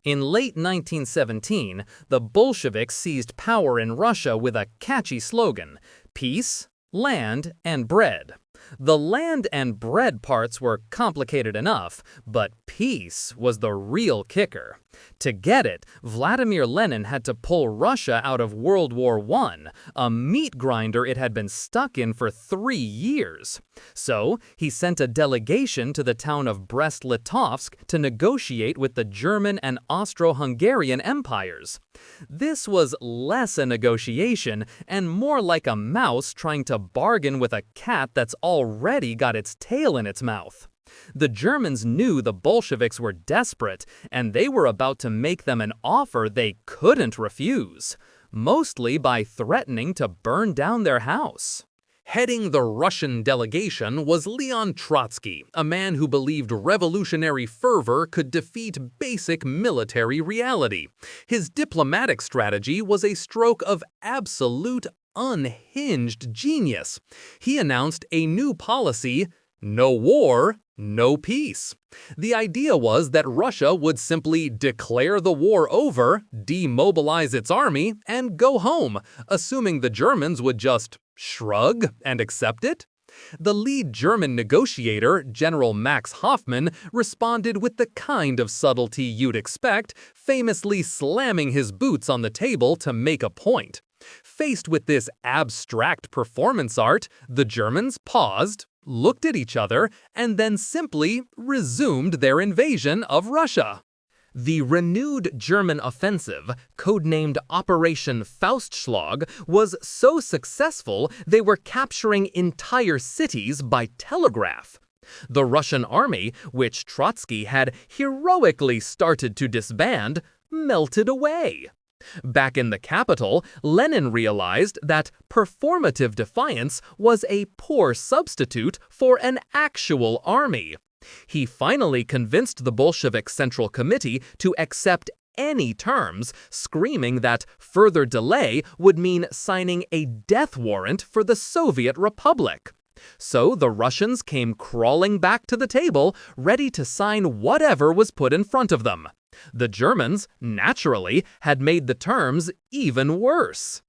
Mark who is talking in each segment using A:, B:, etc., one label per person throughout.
A: In late 1917, the Bolsheviks seized power in Russia with a catchy slogan: peace, land, and bread. The land and bread parts were complicated enough, but peace was the real kicker. To get it, Vladimir Lenin had to pull Russia out of World War I, a meat grinder it had been stuck in for 3 years. So, he sent a delegation to the town of Brest-Litovsk to negotiate with the German and Austro-Hungarian empires. This was less a negotiation and more like a mouse trying to bargain with a cat that's already got its tail in its mouth. The Germans knew the Bolsheviks were desperate, and they were about to make them an offer they couldn't refuse, mostly by threatening to burn down their house. Heading the Russian delegation was Leon Trotsky, a man who believed revolutionary fervor could defeat basic military reality. His diplomatic strategy was a stroke of absolute unhinged genius. He announced a new policy: no war, no peace. The idea was that Russia would simply declare the war over, demobilize its army, and go home, assuming the Germans would just shrug and accept it. The lead German negotiator, General Max Hoffmann, responded with the kind of subtlety you'd expect, famously slamming his boots on the table to make a point. Faced with this abstract performance art, the Germans paused, looked at each other, and then simply resumed their invasion of Russia. The renewed German offensive, codenamed Operation Faustschlag, was so successful they were capturing entire cities by telegraph. The Russian army, which Trotsky had heroically started to disband, melted away. Back in the capital, Lenin realized that performative defiance was a poor substitute for an actual army. He finally convinced the Bolshevik Central Committee to accept any terms, screaming that further delay would mean signing a death warrant for the Soviet Republic. So the Russians came crawling back to the table, ready to sign whatever was put in front of them. The Germans, naturally, had made the terms even worse.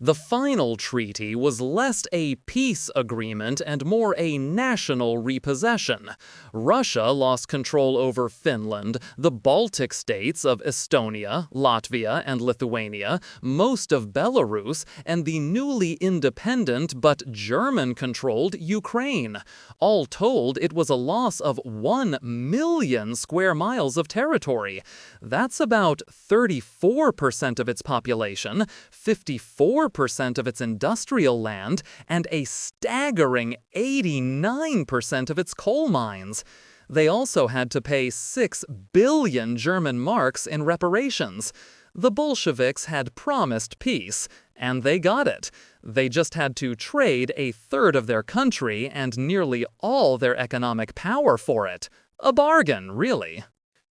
A: The final treaty was less a peace agreement and more a national repossession. Russia lost control over Finland, the Baltic states of Estonia, Latvia, and Lithuania, most of Belarus, and the newly independent but German-controlled Ukraine. All told, it was a loss of 1 million square miles of territory. That's about 34% of its population, 54% of its industrial land, and a staggering 89% of its coal mines. They also had to pay 6 billion German marks in reparations. The Bolsheviks had promised peace, and they got it. They just had to trade a third of their country and nearly all their economic power for it. A bargain, really.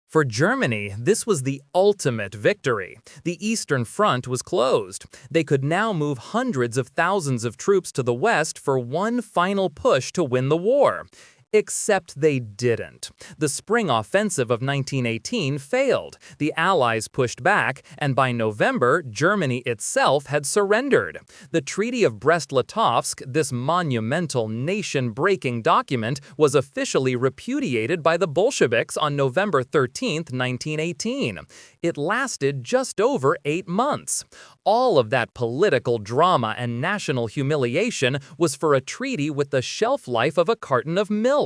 A: For Germany, this was the ultimate victory. The Eastern Front was closed. They could now move hundreds of thousands of troops to the west for one final push to win the war. Except they didn't. The spring offensive of 1918 failed. The Allies pushed back, and by November, Germany itself had surrendered. The Treaty of Brest-Litovsk, this monumental nation-breaking document, was officially repudiated by the Bolsheviks on November 13, 1918. It lasted just over 8 months. All of that political drama and national humiliation was for a treaty with the shelf life of a carton of milk.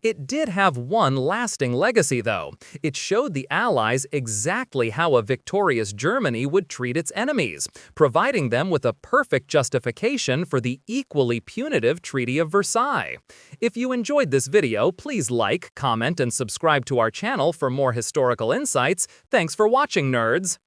A: It did have one lasting legacy, though. It showed the Allies exactly how a victorious Germany would treat its enemies, providing them with a perfect justification for the equally punitive Treaty of Versailles. If you enjoyed this video, please like, comment, and subscribe to our channel for more historical insights. Thanks for watching, nerds!